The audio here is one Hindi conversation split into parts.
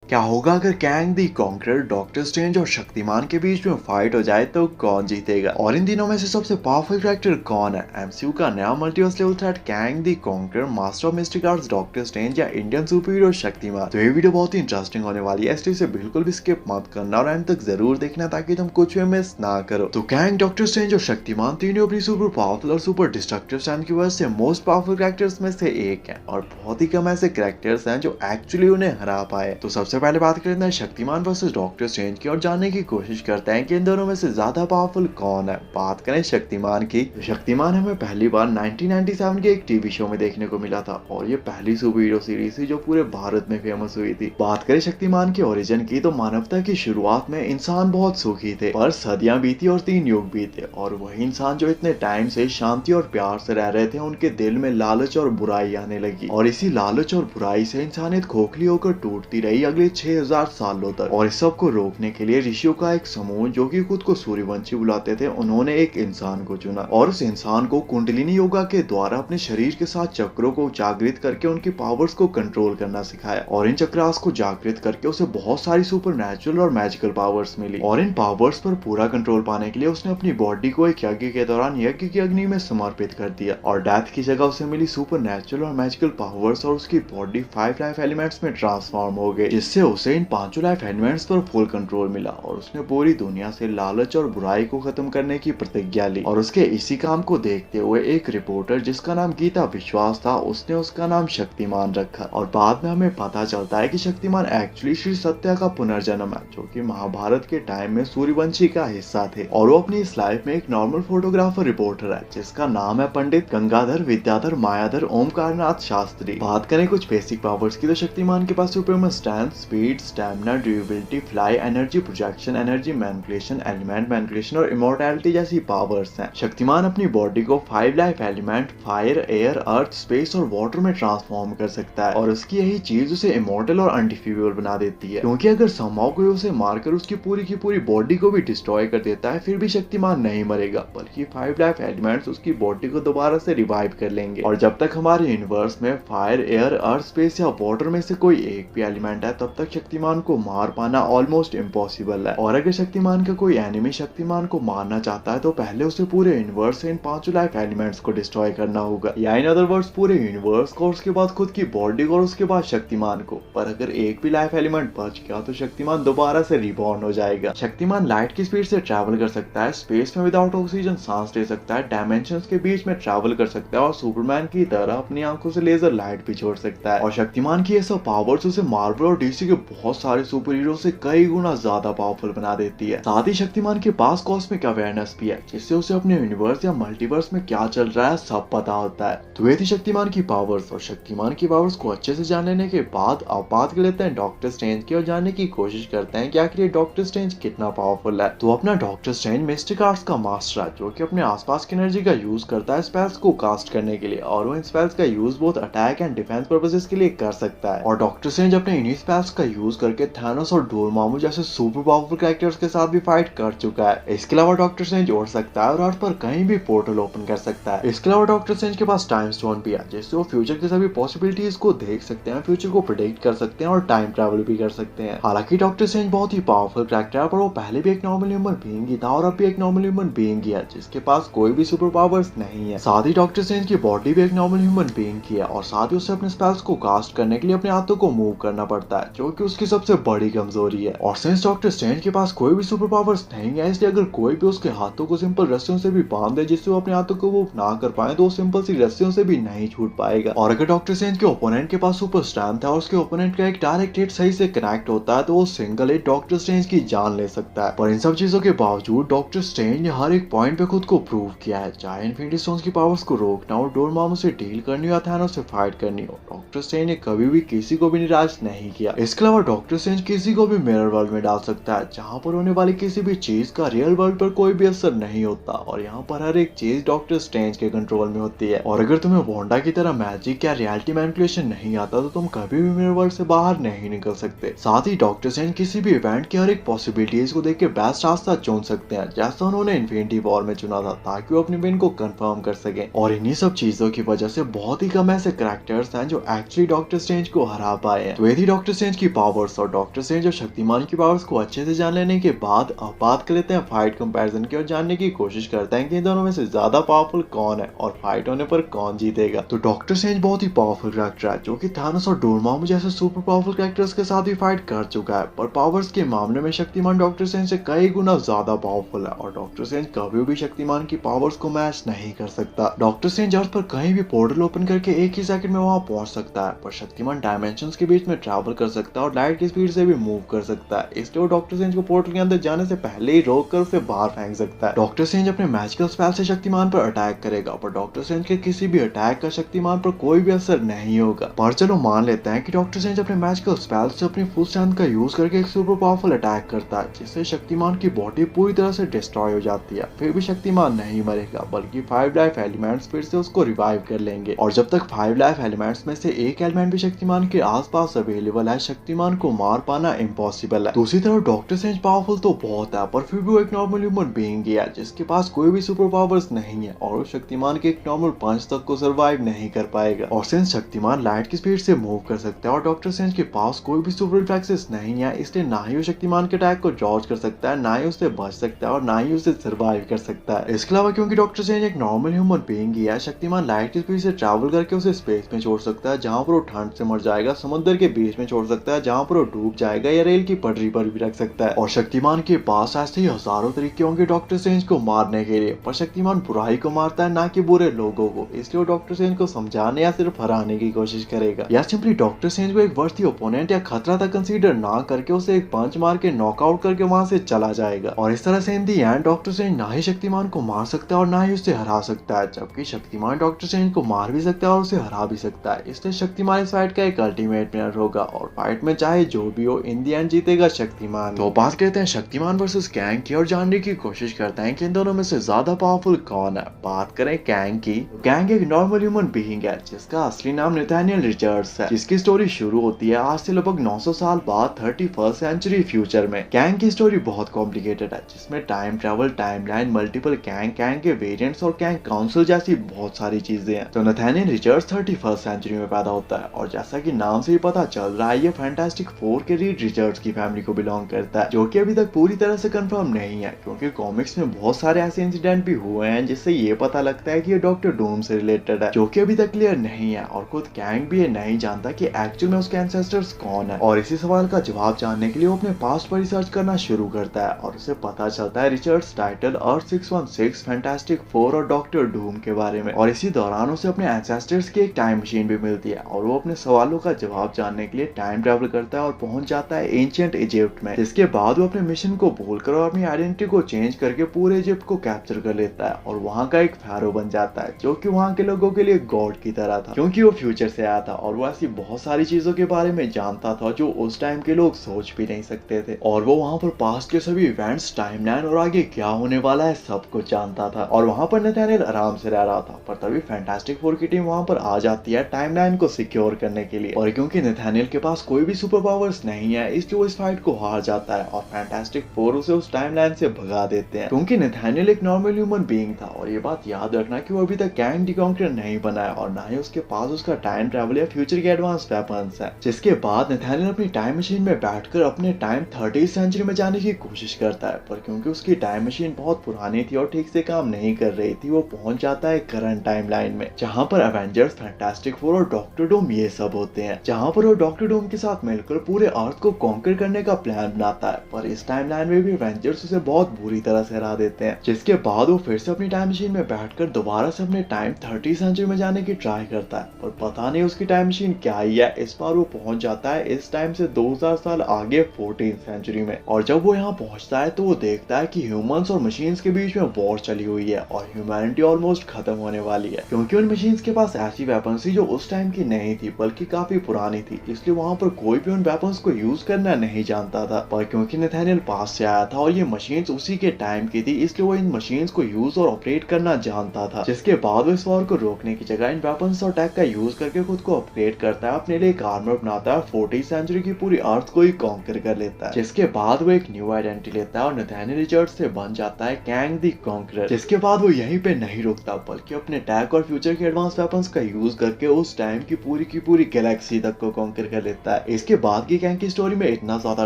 क्या होगा अगर कैंग दी कॉन्करर, डॉक्टर स्ट्रेंज और शक्तिमान के बीच में फाइट हो जाए तो कौन जीतेगा? और इन दिनों में से सबसे पावरफुल कैरेक्टर कौन है? एमसीयू का नया multiverse level threat Kang the conqueror, master of mistake arts doctor strange या इंडियन सुपर हीरो शक्तिमान? तो ये वीडियो बहुत ही इंटरेस्टिंग होने वाली है, इसलिए इसे बिल्कुल भी स्किप मत करना और एंड तक जरूर देखना ताकि तुम कुछ भी मिस ना करो। तो कैंग, डॉक्टर स्ट्रेंज और शक्तिमान तीनों अपनी सुपर पावरफुल और सुपर डिस्ट्रक्टिव स्टैंड की वजह से मोस्ट पावरफुल कैरेक्टर्स में से एक है और बहुत ही कम ऐसे कैरेक्टर्स हैं जो एक्चुअली उन्हें हरा पाए। तो सबसे पहले बात करते हैं शक्तिमान वर्सेस डॉक्टर स्ट्रेंज की और जानने की कोशिश करते हैं कि इन दोनों में से ज्यादा पावरफुल कौन है। बात करें शक्तिमान की, तो शक्तिमान हमें पहली बार 1997 के एक टीवी शो में देखने को मिला था और ये पहली सुपर हीरो सीरीज थी जो पूरे भारत में फेमस हुई थी। बात करें शक्तिमान के ओरिजिन की, तो मानवता की शुरुआत में इंसान बहुत सुखी थे, पर सदियां बीती और 3 युग बीते और वही इंसान जो इतने टाइम से शांति और प्यार से रह रहे थे, उनके दिल में लालच और बुराई आने लगी और इसी लालच और बुराई से इंसानियत खोखली होकर टूटती रही अगले 6000 सालों तक। और इस सब को रोकने के लिए ऋषियों का एक समूह जो कि खुद को सूर्यवंशी बुलाते थे, उन्होंने एक इंसान को चुना और उस इंसान को कुंडलिनी योगा के द्वारा अपने शरीर के साथ चक्रों को जागृत करके उनकी पावर्स को कंट्रोल करना सिखाया और इन चक्रास को जागृत करके उसे बहुत सारी सुपर नेचुरल और मैजिकल पावर्स मिली और इन पावर्स पर पूरा कंट्रोल पाने के लिए उसने अपनी बॉडी को एक यज्ञ के दौरान यज्ञ की अग्नि में समर्पित कर दिया और डेथ की जगह उसे मिली सुपर नेचुरल और मैजिकल पावर्स और उसकी बॉडी 5 लाइफ एलिमेंट्स में ट्रांसफॉर्म हो गई, जिससे उसे इन 5 लाइफ एलिमेंट्स पर फुल कंट्रोल मिला और उसने पूरी दुनिया से लालच और बुराई को खत्म करने की प्रतिज्ञा ली। और उसके इसी काम को देखते हुए एक रिपोर्टर जिसका नाम गीता विश्वास था, उसने उसका नाम शक्तिमान रखा और बाद में हमें पता चलता है कि शक्तिमान एक्चुअली श्री सत्या का पुनर्जन्म है जो कि महाभारत के टाइम में सूर्यवंशी का हिस्सा थे और वो अपनी इस लाइफ में एक नॉर्मल फोटोग्राफर रिपोर्टर है जिसका नाम है पंडित गंगाधर विद्याधर मायाधर ओमकारनाथ शास्त्री। बात करें कुछ बेसिक पावर्स की, तो शक्तिमान के पास superman strength, speed, stamina, durability, fly, energy projection, energy manipulation, element manipulation और इमोर्टैलिटी जैसी पावर्स हैं। शक्तिमान अपनी बॉडी को 5 life element fire, air, earth, space और वाटर में ट्रांसफॉर्म कर सकता है और उसकी यही चीज उसे इमोर्टल और अनडिफीजेबल बना देती है, क्योंकि अगर समहाउ कोई उसे मारकर उसकी पूरी बॉडी को भी डिस्ट्रॉय कर देता है, फिर भी शक्तिमान नहीं मरेगा, बल्कि 5 लाइफ एलिमेंट्स उसकी बॉडी को दोबारा से रिवाइव कर लेंगे। और जब तक हमारे यूनिवर्स में फायर, एयर, अर्थ, स्पेस या वाटर में से कोई एक भी एलिमेंट है, तब तक शक्तिमान को मार पाना ऑलमोस्ट इम्पॉसिबल है। और अगर शक्तिमान का कोई एनिमी शक्तिमान को मारना चाहता है तो पहले उसे पूरे यूनिवर्स से इन 5 लाइफ एलिमेंट्स को डिस्ट्रॉय करना होगा, या इन अदर वर्ड्स पूरे यूनिवर्स को, उसके बाद खुद की बॉडी को और उसके बाद शक्तिमान को। पर अगर एक भी लाइफ एलिमेंट बच गया तो शक्तिमान दोबारा से रिबॉर्न हो जाएगा। शक्तिमान लाइट की स्पीड से ट्रैवल कर सकता है, स्पेस में विदाउट ऑक्सीजन सांस ले सकता है, डायमेंशंस के बीच में ट्रैवल कर सकता है और सुपरमैन की तरह अपनी आंखों से लेजर लाइट भी छोड़ सकता है। और शक्तिमान की ये सब पावर्स उसे मार्वल और डीसी के बहुत सारे सुपर हीरो से कई गुना ज्यादा पावरफुल बना देती है। साथ ही शक्तिमान के पास कॉस्मिक अवेयरनेस भी है, जिससे उसे अपने यूनिवर्स या मल्टीवर्स में क्या चल रहा है सब पता होता है। तो ये थी शक्तिमान की पावर्स और शक्तिमान की पावर्स को अच्छे से जान लेने के बाद अब बात कर लेते हैं डॉक्टर स्ट्रेंज की और जानने की कोशिश करते हैं कि आखिर डॉक्टर स्ट्रेंज कितना पावरफुल है। तो अपना डॉक्टर स्ट्रेंज मिस्टिक आर्ट्स का मास्टर है जो कि अपने आसपास की एनर्जी का यूज करता है स्पेल्स को कास्ट करने के लिए और वो इन स्पेल्स का यूज बहुत अटैक एंड डिफेंस पर्पसेस के लिए कर सकता है। और डॉक्टर स्ट्रेंज अपने इन्हीं स्पेल्स का यूज करके थानोस और डोरमामू जैसे सुपर पावरफुल कैरेक्टर्स के साथ भी फाइट कर चुका है। इसके अलावा डॉक्टर स्ट्रेंज उड़ सकता है और अर्थ पर कहीं भी पोर्टल ओपन कर सकता है। इसके अलावा डॉक्टर स्ट्रेंज के पास टाइम स्टोन भी है जिससे वो फ्यूचर की सभी पॉसिबिलिटीज को देख सकते हैं, फ्यूचर को प्रेडिक्ट कर सकते हैं और टाइम ट्रैवल भी कर सकते हैं। हालांकि डॉक्टर स्ट्रेंज बहुत ही पावरफुल कैरेक्टर है, पर वो पहले भी एक नॉर्मल ह्यूमन बीइंग ही था और अब भी एक नॉर्मल ह्यूमन बीइंग ही है जिसके पास कोई भी सुपर पावर्स नहीं है। साथ ही डॉक्टर स्ट्रेंज की बॉडी भी एक नॉर्मल ह्यूमन बीइंग की है और साथ ही उसे अपने स्पेल्स को कास्ट करने के लिए अपने हाथों को मूव करना पड़ता है जो कि उसकी सबसे बड़ी कमजोरी है। और सिंस डॉक्टर स्ट्रेंज के पास कोई भी सुपर पावर्स नहीं है, इसलिए अगर कोई भी उसके हाथों को सिंपल रस्सियों से भी बांध दे जिससे वो अपने हाथों को मूव ना कर पाए, तो वो सिंपल सी रस्सियों से भी नहीं छूट पाएगा। और अगर डॉक्टर स्ट्रेंज के ओपोनेंट के पास सुपर स्ट्रेंथ है और उसके ओपोनेंट का एक डायरेक्ट हिट सही से कनेक्ट होता है, तो वो सिंगल हिट डॉक्टर स्ट्रेंज की जान ले सकता है। पर इन सब चीजों के बावजूद डॉक्टर स्ट्रेंज ने हर एक पॉइंट पे खुद को प्रूव किया है, चाहे इन्फिनिटी स्टोन्स की पावर्स को रोकना हो, डोरमामू से डील करनी हो या थानोस से फाइट करनी हो, डॉक्टर स्ट्रेंज ने कभी भी किसी को भी निराश नहीं किया। इसके अलावा डॉक्टर स्ट्रेंज किसी को भी मिरर वर्ल्ड में डाल सकता है जहाँ पर होने वाली किसी भी चीज का रियल वर्ल्ड पर कोई भी असर नहीं होता और यहाँ पर हर एक चीज डॉक्टर स्ट्रेंज के कंट्रोल में होती है। और अगर तुम्हें वांडा की तरह मैजिक या रियलिटी मैनिपुलेशन नहीं आता तो तुम कभी भी मिरर वर्ल्ड से बाहर नहीं निकल सकते। साथ ही डॉक्टर स्ट्रेंज किसी भी इवेंट की हर एक पॉसिबिलिटीज को देख के बेस्ट रास्ता चुन सकते हैं, जैसा उन्होंने इन्फिनिटी वॉर में चुना था ताकि वो अपनी विन को कंफर्म कर सके। और इन्हीं सब चीजों की वजह से बहुत ही कम ऐसे कैरेक्टर्स हैं जो एक्चुअली डॉक्टर स्ट्रेंज को हरा पाए हैं। तो ये थी डॉक्टर स्ट्रेंज की पावर्स और डॉक्टर स्ट्रेंज और शक्तिमान की पावर्स को अच्छे से जान लेने के बाद अब बात कर लेते हैं फाइट कंपैरिजन की और जानने की कोशिश करते हैं कि इन दोनों में से ज्यादा पावरफुल कौन है और फाइट होने पर कौन जीतेगा। तो डॉक्टर स्ट्रेंज बहुत ही पावरफुल कैरेक्टर है जो कि थानोस और डोरमामू जैसे सुपर पावरफुल कैरेक्टर्स के साथ भी फाइट कर चुका है, पर पावर्स के मामले में शक्तिमान डॉक्टर स्ट्रेंज से कई गुना ज्यादा पावरफुल है और डॉक्टर स्ट्रेंज कभी भी शक्तिमान की पावर्स को मैच नहीं कर सकता। डॉक्टर स्ट्रेंज अर्थ पर कहीं भी पोर्टल ओपन करके एक ही सेकंड में वहां पहुंच सकता है, पर शक्तिमान डायमेंशंस के बीच में ट्रैवल कर सकता है और लाइट की स्पीड से भी मूव कर सकता है, इसलिए वो डॉक्टर स्ट्रेंज को पोर्टल के अंदर जाने से पहले ही रोक कर उसे बाहर फेंक सकता है। डॉक्टर स्ट्रेंज अपने मैजिकल स्पेल से शक्तिमान पर अटैक करेगा, पर डॉक्टर स्ट्रेंज के किसी भी अटैक का शक्तिमान पर कोई भी असर नहीं होगा। पर चलो मान लेते हैं कि डॉक्टर स्ट्रेंज अपने मैजिकल स्पेल से अपनी फुल स्ट्रेंथ का यूज करके एक सुपर पावरफुल अटैक करता है, जिससे शक्तिमान की बॉडी पूरी तरह से डिस्ट्रॉय हो जाती है। फिर भी शक्तिमान नहीं मरेगा, बल्कि 5 लाइफ एलिमेंट्स फिर से उसको रिवाइव कर लेंगे, और जब तक 5 लाइफ एलिमेंट्स में से एक एलिमेंट भी शक्तिमान के आसपास अवेलेबल है, शक्तिमान को मार पाना इम्पॉसिबल है। दूसरी तरफ डॉक्टर स्ट्रेंज पावरफुल तो बहुत है, पर फिर भी वो एक नॉर्मल ह्यूमन बीइंग है जिसके पास कोई भी सुपर पावर्स नहीं है, और वो शक्तिमान के एक नॉर्मल पंच तक को सर्वाइव नहीं कर पाएगा। और सिंस शक्तिमान लाइट की स्पीड से मूव कर सकता है और डॉक्टर स्ट्रेंज के पास कोई भी सुपर रिफ्लेक्सेस नहीं है, इसलिए ना ही वो शक्तिमान के अटैक को डॉज कर सकता है, ना ही उससे बच सकता है और ना ही उसे सर्वाइव कर सकता है। इसके अलावा क्योंकि डॉक्टर स्ट्रेंज एक नॉर्मल ह्यूमन बीइंग है, शक्तिमान लाइट की स्पीड से ट्रैवल करके उसे स्पेस में छोड़ सकता है जहां पर वो ठंड से मर जाएगा, समुद्र के बीच में छोड़ सकता है जहां पर वो डूब जाएगा, या रेल की पटरी पर भी रख सकता है। और शक्तिमान के पास ऐसे ही हजारों तरीके होंगे डॉक्टर स्ट्रेंज को मारने के लिए, पर शक्तिमान बुराई को मारता है ना कि बुरे लोगों को, इसलिए वो डॉक्टर स्ट्रेंज को समझाने या सिर्फ हराने की कोशिश करेगा, या सिंपली डॉक्टर स्ट्रेंज को एक वर्थी ओपोनेंट या खतरा तक कंसीडर ना करके उसे एक पंच मार के नॉकआउट करके वहां से चला जाएगा। और इस तरह से इन दी एंड डॉक्टर स्ट्रेंज ना ही शक्तिमान को मार सकता है और ना ही उसे हरा सकता है, जबकि शक्तिमान डॉक्टर स्ट्रेंज को मार भी सकता है और उसे हरा भी सकता है। इसलिए शक्तिमान इस फाइट का एक अल्टीमेट विनर होगा और फाइट में चाहे जो भी हो इन दी एंड जीतेगा शक्तिमान। तो बात करते हैं शक्तिमान वर्सेस कैंग की और जानने की कोशिश करते हैं कि इन दोनों में से ज्यादा पावरफुल कौन है। बात करें कैंग की, कैंग एक नॉर्मल ह्यूमन बीइंग है जिसका असली नाम नथानियल रिचर्ड्स है, जिसकी स्टोरी शुरू होती है आज से लगभग 900 साल बाद 31st सेंचुरी फ्यूचर में। कैंग की स्टोरी बहुत कॉम्प्लिकेटेड है, जिसमें time travel, timeline, multiple Kang, Kang के वेरिएंट्स और कैंग काउंसिल जैसी बहुत सारी चीजें हैं। तो नथानियल रिचर्ड्स 31st सेंचुरी में पैदा होता है और जैसा कि नाम से ही पता चल रहा है, ये फैंटास्टिक फोर के रीड रिचर्ड्स की फैमिली को बिलोंग करता है, जो कि अभी तक पूरी तरह से कंफर्म नहीं है, क्योंकि कॉमिक्स में बहुत सारे ऐसे इंसिडेंट भी हुए हैं जिससे ये पता लगता है कि ये डॉक्टर डूम से रिलेटेड है, जो कि अभी तक क्लियर नहीं है। और खुद कैंग भी ये नहीं जानता कि एक्चुअल में उसके एंसेस्टर्स कौन है, और इसी सवाल का जवाब जानने के लिए वो अपने पास्ट पर रिसर्च करना शुरू करता है और उसे पता चलता है रिचर्ड्स टाइटल, अर्थ 616, फैंटास्टिक फोर और डॉक्टर डूम के बारे में। और इसी दौरान उसे अपने एंसेस्टर्स की एक टाइम मशीन भी मिलती है और वो अपने सवालों का जवाब जानने के लिए टाइम ट्रैवल करता है और पहुंच जाता है एंशिएंट इजिप्ट में, जिसके बाद वो अपने मिशन को भूलकर और अपनी आइडेंटिटी को चेंज करके पूरे इजिप्ट को कैप्चर कर लेता है और वहां का एक फैरो बन जाता है, जो कि वहां के लोगों के लिए गॉड की तरह था, क्योंकि वो फ्यूचर से आया था और वो ऐसी बहुत सारी चीजों के बारे में जानता था जो उस टाइम के लोग सोच भी नहीं सकते थे। और वो वहां पर पास्ट के सभी इवेंट्स, टाइमलाइन और आगे क्या होने वाला है सब कुछ जानता था। और वहां पर नथानियल आराम से रह रहा था, पर तभी फैंटास्टिक फोर की टीम वहां पर आ जाती है टाइमलाइन को सिक्योर करने के लिए। और क्योंकि नथानियल के पास कोई भी सुपर पावर्स नहीं है, इसलिए वो इस फाइट को हार जाता है और फैंटास्टिक फोर उसे उस टाइमलाइन से भगा देते हैं, क्योंकि नथानियल एक नॉर्मल ह्यूमन बीइंग था। और ये बात याद रखना कि वो अभी तक कैंग द कॉन्करर नहीं बना है और ना ही उसके पास उसका टाइम ट्रैवल या फ्यूचर के एडवांस वेपन्स है। जिसके बाद नथानियल अपनी टाइम मशीन में बैठकर अपने टाइम 30th सेंचुरी में जाने की कोशिश करता है, पर क्योंकि उसकी टाइम मशीन बहुत पुरानी थी और ठीक से काम नहीं कर रही थी, वो पहुंच जाता है करंट टाइमलाइन में, जहां पर एवेंजर्स, फैंटास्टिक फोर और डॉक्टर डूम ये सब होते हैं, जहां पर वो डॉक्टर डूम के साथ मिलकर पूरे अर्थ को कॉन्कर करने का प्लान बनाता है। पर इस टाइमलाइन में भी एवेंजर्स उसे बहुत बुरी तरह से हरा देते हैं, जिसके बाद वो फिर से अपनी टाइम मशीन में बैठकर दोबारा से अपने टाइम 30th सेंचुरी में जाने की ट्राई करता है, पर पता नहीं उसकी टाइम मशीन क्या ही है, इस बार वो पहुंच जाता है इस टाइम से 2000 साल आगे 14th सेंचुरी में। और जब वो यहाँ पहुंचता है तो वो देखता है कि ह्यूमंस और मशीन्स के बीच में वॉर चली हुई है और ह्यूमैनिटी ऑलमोस्ट खत्म होने वाली है, क्योंकि उन मशीन्स के पास ऐसी वेपन्स थी जो उस टाइम की नहीं थी बल्कि काफी पुरानी थी, इसलिए वहां पर कोई भी उन वेपन्स को यूज करना नहीं जानता था। पर क्योंकि नथानियल पास से आया था और ये मशीन्स उसी के टाइम की थी, इसलिए वो इन मशीन्स को यूज और ऑपरेट करना जानता था, जिसके बाद वो इस वॉर को रोकने की जगह इन वेपन्स और टेक का यूज करके खुद को अपग्रेड करता है, अपने लिए एक आर्मर बनाता है, 40th सेंचुरी की पूरी अर्थ को ही कॉन्कर कर लेता है, जिसके बाद वो एक न्यू आइडेंटिटी लेता है और नथानियल रिचर्ड्स से बन जाता है कैंग द कॉन्करर। जिसके बाद वो यहीं पे नहीं रुकता बल्कि अपने टैक और फ्यूचर के एडवांस वेपन्स का यूज करके उस टाइम की पूरी गैलेक्सी तक को कॉन्कर कर लेता है, इसके बाद की कैंग की स्टोरी में इतना ज्यादा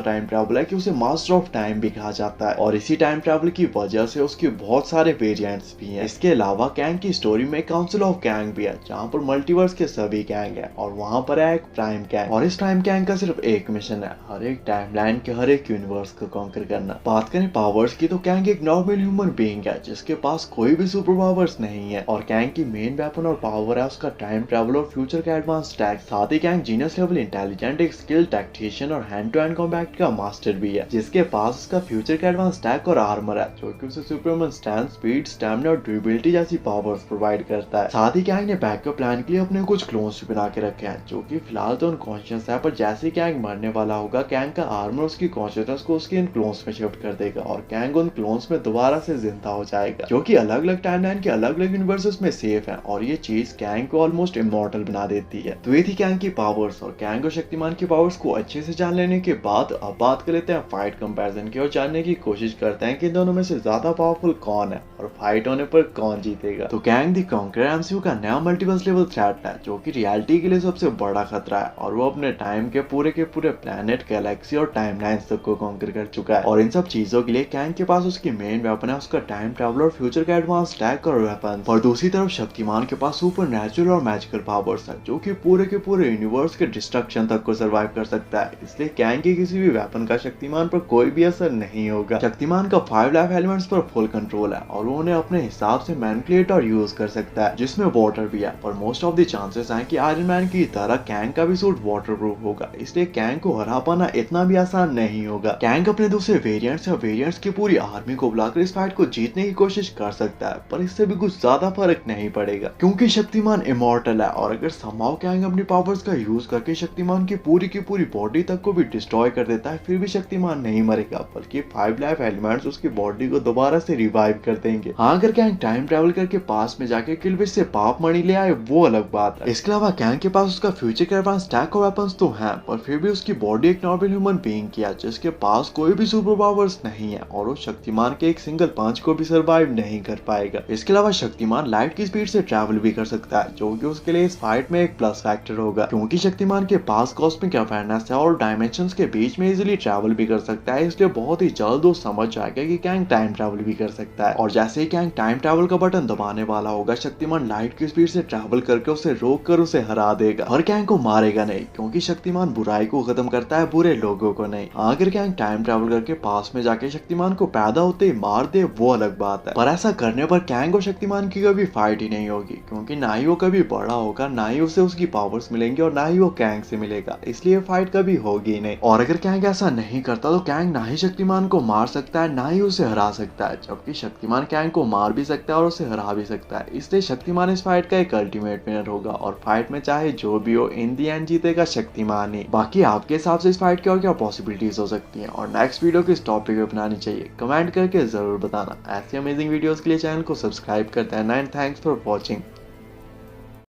टाइम ट्रैवल है कि उसे मास्टर ऑफ टाइम भी कहा जाता है और इसी टाइम ट्रैवल की वजह से उसके बहुत सारे वेरिएंट्स भी हैं। इसके अलावा कैंग की स्टोरी में काउंसिल ऑफ कैंग भी है जहाँ पर मल्टीवर्स के सभी कैंग है और वहाँ पर है एक प्राइम कैंग और इस प्राइम कैंग का सिर्फ एक मिशन है, हर एक टाइमलाइन के हर एक यूनिवर्स को कॉन्कर करना। बात करें पावर्स की तो कैंग एक नॉर्मल ह्यूमन बीइंग है जिसके पास कोई भी सुपर पावर्स नहीं है और कैंग की मेन वेपन और पावर है उसका टाइम ट्रैवल और फ्यूचर का एडवांस टैक। साथ ही कैंग जीनियस लेवल इंटेलिजेंट, एक स्किल टैक्टिशियन और हैंड टू हैंड कॉम्बैट का मास्टर भी है जिसके पास उसका फ्यूचर का एडवांस टैक और आर्मर है जो कि उसे सुपरमैन स्टैंड, स्पीड, स्टैमिना और ड्यूरेबिलिटी जैसी पावर्स प्रोवाइड करता है। साथ ही कैंग ने बैकअप प्लान के लिए अपने कुछ क्लोन्स भी बना के रखे हैं जो कि फिलहाल तो अनकॉन्शियस है, पर जैसे कैंग मरने वाला होगा कैंग का आर्मर उसकी कॉन्शियसनेस को उसके इन क्लोन्स में शिफ्ट कर देगा और कैंग उन क्लोन्स में दोबारा से जिंदा हो जाएगा जो कि अलग अलग टाइमलाइन के अलग अलग यूनिवर्सेस में सेफ है और ये चीज कैंग को ऑलमोस्ट इमॉर्टल बना देती है। तो ये थी कैंग की पावर्स और कैंग और शक्तिमान की पावर्स को अच्छे से जान लेने के बाद अब बात कर लेते हैं फाइट कंपैरिजन की और जानने की कोशिश करते हैं कि इन दोनों में से ज्यादा पावरफुल कौन है और फाइट होने पर कौन जीतेगा। तो कैंग द कॉन्करर एमसीयू का नया मल्टीवर्स लेवल थ्रेट है जो कि रियलिटी के लिए सबसे बड़ा खतरा है और वो अपने टाइम के पूरे प्लेनेट, गैलेक्सी और टाइमलाइंस तक को कॉन्कर कर चुका है और इन सब चीजों के लिए कैंग के पास उसकी मेन वेपन है उसका टाइम ट्रैवल और फ्यूचर का एडवांस टैक और वेपन। और दूसरी तरफ शक्तिमान के पास सुपर नेचुरल और मैजिकल पावर्स है जो कि पूरे यूनिवर्स के डिस्ट्रक्शन तक को सर्वाइव कर सकता है, इसलिए कैंग के किसी भी वेपन का शक्तिमान पर कोई भी असर नहीं होगा। शक्तिमान का 5 लाइफ एलिमेंट्स पर फुल कंट्रोल है और वो उन्हें अपने हिसाब से मैनिपुलेट और यूज कर सकता है जिसमें वाटर भी है, पर मोस्ट ऑफ द चांसेस हैं कि आयरन मैन की तरह कैंग का भी सूट वाटरप्रूफ होगा, इसलिए कैंग को हरा पाना इतना भी आसान नहीं होगा। कैंग अपने दूसरे वेरिएंट्स या वेरिएंट्स की पूरी आर्मी को बुलाकर इस फाइट को जीतने की कोशिश कर सकता है, पर इससे भी कुछ ज्यादा फर्क नहीं पड़ेगा क्योंकि शक्तिमान इमॉर्टल है और अगर समहाउ कैंग अपनी पावर्स का यूज करके शक्तिमान की पूरी बॉडी तक को भी डिस्ट्रॉय कर देता है फिर भी शक्तिमान नहीं मरेगा, बल्कि 5 लाइफ एलिमेंट्स उसकी बॉडी को दोबारा से रिवाइव कर देंगे। हाँ, अगर कैंग टाइम ट्रैवल करके पास में जाके किलविश से पाप मणि ले आए वो अलग बात है। इसके अलावा कैंग के पास उसका फ्यूचर के एडवांस टैक और वेपन्स तो हैं, पर फिर भी उसकी बॉडी एक नॉर्मल ह्यूमन बीइंग की है जिसके पास कोई भी सुपर पावर्स नहीं है और वो शक्तिमान के एक सिंगल पंच को भी सर्वाइव नहीं कर पाएगा। इसके अलावा शक्तिमान लाइट की स्पीड से ट्रैवल भी कर सकता है जो कि उसके लिए इस फाइट में एक प्लस फैक्टर होगा क्योंकि शक्तिमान के पास कॉस्मिक अवेयरनेस है और डायमेंशंस के बीच में इजीली ट्रैवल भी कर सकता है, इसलिए बहुत ही जल्द वो समझ जाएगा कि कैंग टाइम ट्रैवल भी कर सकता है। और जैसे ही कैंग टाइम ट्रैवल का बटन दबाने वाला होगा शक्तिमान लाइट की स्पीड से ट्रैवल करके उसे रोक कर उसे हरा देगा और कैंग को मारेगा नहीं क्योंकि शक्तिमान बुराई को खत्म करता है, बुरे लोगों को नहीं। अगर कैंग टाइम ट्रैवल करके पास में जाके शक्तिमान को पैदा होते ही मार दे वो अलग बात है, पर ऐसा करने पर कैंग और शक्तिमान की कभी फाइट ही नहीं होगी क्योंकि ना ही वो कभी बड़ा होगा, ना ही उसे उसकी पावर्स मिलेंगी और ना ही वो कैंग से मिलेगा, इसलिए फाइट कभी होगी नहीं। और अगर कैंग ऐसा नहीं करता तो कैंग ना ही शक्तिमान को मार सकता है ना ही उसे हरा सकता है, जबकि शक्तिमान कैंग को मार भी सकता है और उसे हरा भी सकता है, इसलिए शक्तिमान इस फाइट का एक अल्टीमेट विनर होगा और फाइट में चाहे जो भी हो इन दी एंड जीतेगा शक्तिमान ही। बाकी आपके हिसाब से इस फाइट की और क्या पॉसिबिलिटीज हो सकती हैं और नेक्स्ट वीडियो किस टॉपिक पे बनानी चाहिए कमेंट करके जरूर बताना। ऐसी अमेजिंग वीडियोस के लिए चैनल को सब्सक्राइब करते हैं एंड थैंक्स फॉर वॉचिंग।